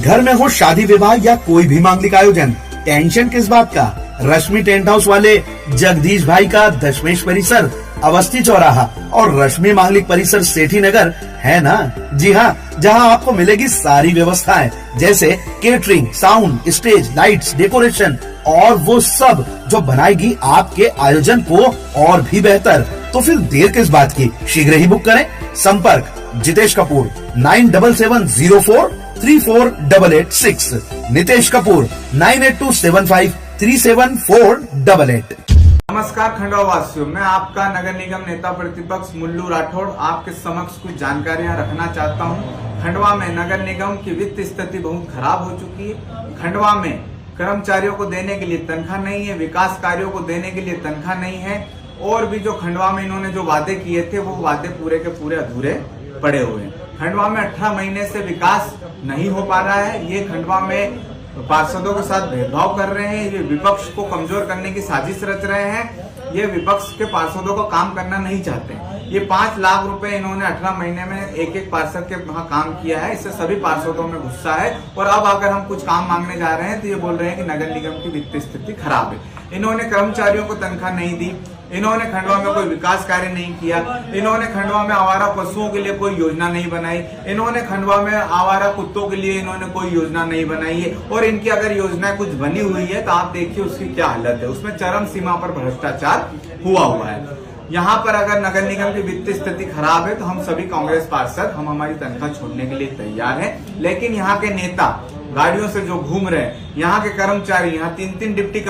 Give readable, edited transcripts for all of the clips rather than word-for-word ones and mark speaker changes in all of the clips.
Speaker 1: घर में हो शादी विवाह या कोई भी मांगलिक आयोजन, टेंशन किस बात का। रश्मि टेंट हाउस वाले जगदीश भाई का दशमेश परिसर, अवस्थी चौराहा और रश्मि मांगलिक परिसर सेठी नगर है ना। जी हाँ, जहाँ आपको मिलेगी सारी व्यवस्थाएं जैसे catering, sound, stage, lights, decoration और वो सब जो बनाएगी आपके आयोजन को और भी बेहतर। तो फिर देर किस बात की, शीघ्र ही बुक करें। संपर्क जितेश कपूर 9770434886, नितेश कपूर 9827537488।
Speaker 2: नमस्कार खंडवा वासियों, मैं आपका नगर निगम नेता प्रतिपक्ष मुल्लू राठौड़ आपके समक्ष कुछ जानकारियां रखना चाहता हूं। खंडवा में नगर निगम की वित्तीय स्थिति बहुत खराब हो चुकी है। खंडवा में कर्मचारियों को देने के लिए तनख्वाह नहीं है, विकास कार्यों को देने के लिए तनख्वाह नहीं है और भी जो खंडवा में इन्होंने जो वादे किए थे वो वादे पूरे के पूरे अधूरे पड़े हुए हैं। खंडवा में 18 महीने से विकास नहीं हो पा रहा है। ये खंडवा में पार्षदों के साथ भेदभाव कर रहे हैं, ये विपक्ष को कमजोर करने की साजिश रच रहे हैं। ये विपक्ष के पार्षदों को काम करना नहीं चाहते। ये 5 लाख रुपए इन्होंने 18 महीने में एक पार्षद के वहां काम किया है। इससे सभी पार्षदों में गुस्सा है और अब अगर हम कुछ काम मांगने जा रहे हैं तो ये बोल रहे हैं कि नगर निगम की वित्तीय स्थिति खराब है। इन्होंने कर्मचारियों को तनख्वाह नहीं दी, इन्होंने खंडवा में कोई विकास कार्य नहीं किया, इन्होंने खंडवा में आवारा पशुओं के लिए कोई योजना नहीं बनाई, इन्होंने खंडवा में आवारा कुत्तों के लिए इन्होंने कोई योजना नहीं बनाई है। और इनकी अगर योजना कुछ बनी हुई है तो आप देखिए उसकी क्या हालत है। उसमें चरम सीमा पर भ्रष्टाचार हुआ है। यहाँ पर अगर नगर निगम की वित्तीय स्थिति खराब है तो हम सभी कांग्रेस पार्षद हम हमारी तनख्वाह छोड़ने के लिए तैयार हैं। लेकिन यहाँ के नेता गाड़ियों से जो घूम रहे हैं, यहाँ के कर्मचारी, यहाँ 3-3 डिप्टी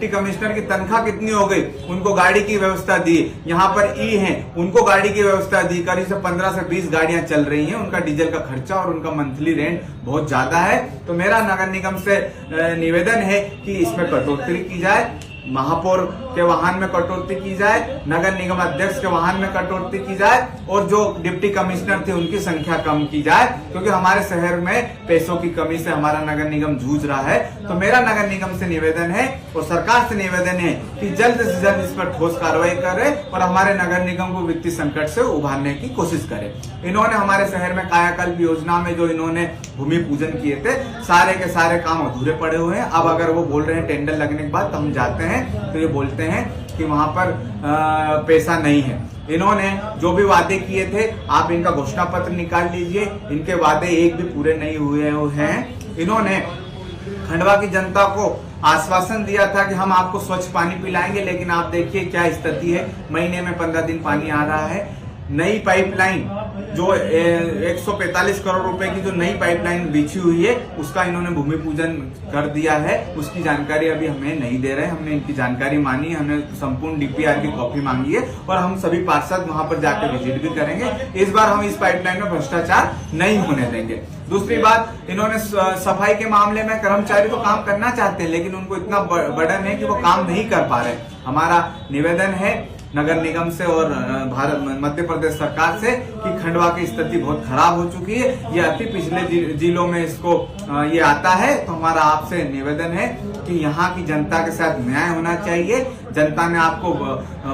Speaker 2: कमिश्नर की तनख्वाह कितनी हो गई, उनको गाड़ी की व्यवस्था दी। यहाँ पर ई हैं, उनको गाड़ी की व्यवस्था दी। करीब से 15 से 20 गाड़ियां चल रही हैं। उनका डीजल का खर्चा और उनका मंथली रेंट बहुत ज्यादा है। तो मेरा नगर निगम से निवेदन है कि इसमें कटौती की जाए, महापौर के वाहन में कटौती की जाए, नगर निगम अध्यक्ष के वाहन में कटौती की जाए और जो डिप्टी कमिश्नर थे उनकी संख्या कम की जाए, क्योंकि हमारे शहर में पैसों की कमी से हमारा नगर निगम जूझ रहा है। तो मेरा नगर निगम से निवेदन है और सरकार से निवेदन है कि जल्द से जल्द इस पर ठोस कार्रवाई करे और हमारे नगर निगम को वित्तीय संकट से उभारने की कोशिश करे। इन्होंने हमारे शहर में कायाकल्प योजना में जो इन्होंने भूमि पूजन किए थे, सारे के सारे काम अधूरे पड़े हुए हैं। अब अगर वो बोल रहे हैं टेंडर लगने के बाद तो हम जाते हैं तो ये बोलते हैं कि वहां पर पैसा नहीं है। इन्होंने जो भी वादे किए थे, आप इनका घोषणा पत्र निकाल लीजिए, इनके वादे एक भी पूरे नहीं हुए हैं। इन्होंने खंडवा की जनता को आश्वासन दिया था कि हम आपको स्वच्छ पानी पिलाएंगे, लेकिन आप देखिए क्या स्थिति है। महीने में 15 दिन पानी आ रहा है। नई पाइपलाइन जो 145 करोड़ रुपए की जो नई पाइपलाइन बिछी हुई है उसका इन्होंने भूमि पूजन कर दिया है। उसकी जानकारी अभी हमें नहीं दे रहे। हमने इनकी जानकारी मांगी, हमने संपूर्ण डीपीआर की कॉपी मांगी है और हम सभी पार्षद वहां पर जाकर विजिट भी करेंगे। इस बार हम इस पाइपलाइन में भ्रष्टाचार नहीं होने देंगे। दूसरी बात, इन्होंने सफाई के मामले में कर्मचारी तो काम करना चाहते हैं लेकिन उनको इतना बर्डन है कि वो काम नहीं कर पा रहे। हमारा निवेदन है नगर निगम से और मध्य प्रदेश सरकार से कि खंडवा की स्थिति बहुत खराब हो चुकी है। ये अति पिछले जिलों में इसको ये आता है। तो हमारा आपसे निवेदन है कि यहाँ की जनता के साथ न्याय होना चाहिए। जनता ने आपको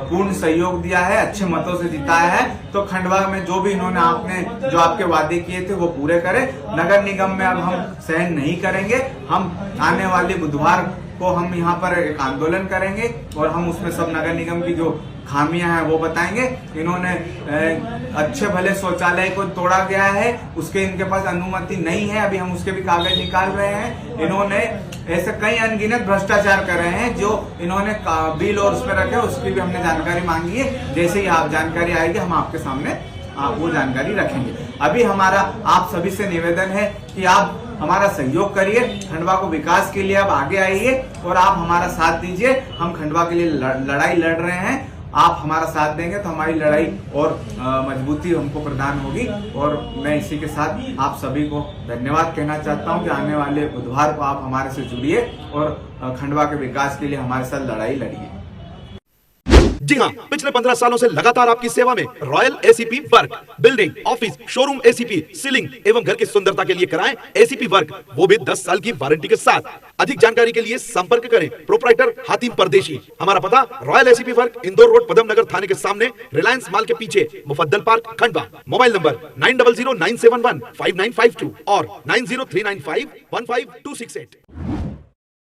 Speaker 2: पूर्ण सहयोग दिया है, अच्छे मतों से जिताया है, तो खंडवा में जो भी इन्होंने आपने जो आपके वादे किए थे वो पूरे करें। नगर निगम में अब हम सहन नहीं करेंगे। हम आने वाले बुधवार को हम यहाँ पर एक आंदोलन करेंगे और हम उसमें सब नगर निगम की जो खामियां हैं वो बताएंगे। इन्होंने अच्छे भले शौचालय को तोड़ा गया है, उसके इनके पास अनुमति नहीं है, अभी हम उसके भी कागज निकाल रहे हैं। इन्होंने ऐसे कई अनगिनत भ्रष्टाचार कर रहे हैं जो इन्होंने बिल और उस पर रखे, उसकी भी हमने जानकारी मांगी है। जैसे ही आप जानकारी आएगी हम आपके सामने आप वो जानकारी रखेंगे। अभी हमारा आप सभी से निवेदन है कि आप हमारा सहयोग करिए, खंडवा को विकास के लिए आप आगे आइए और आप हमारा साथ दीजिए। हम खंडवा के लिए लड़ाई लड़ रहे हैं। आप हमारा साथ देंगे तो हमारी लड़ाई और मजबूती हमको प्रदान होगी। और मैं इसी के साथ आप सभी को धन्यवाद कहना चाहता हूं कि आने वाले बुधवार को आप हमारे से जुड़िए और खंडवा के विकास के लिए हमारे साथ लड़ाई लड़िए।
Speaker 3: जी हाँ, पिछले 15 सालों से लगातार आपकी सेवा में royal ACP work. Building, office, showroom ACP, ceiling एवं घर की सुंदरता के लिए कराएं एसीपी वर्क, वो भी 10 साल की वारंटी के साथ। अधिक जानकारी के लिए संपर्क करें प्रोपराइटर हातिम परदेशी। हमारा पता royal ACP work, Indore road, Padam Nagar थाने के सामने, रिलायंस मॉल के पीछे, Mufaddal park, Khandwa. Mobile number 9009715952 और 9039515268।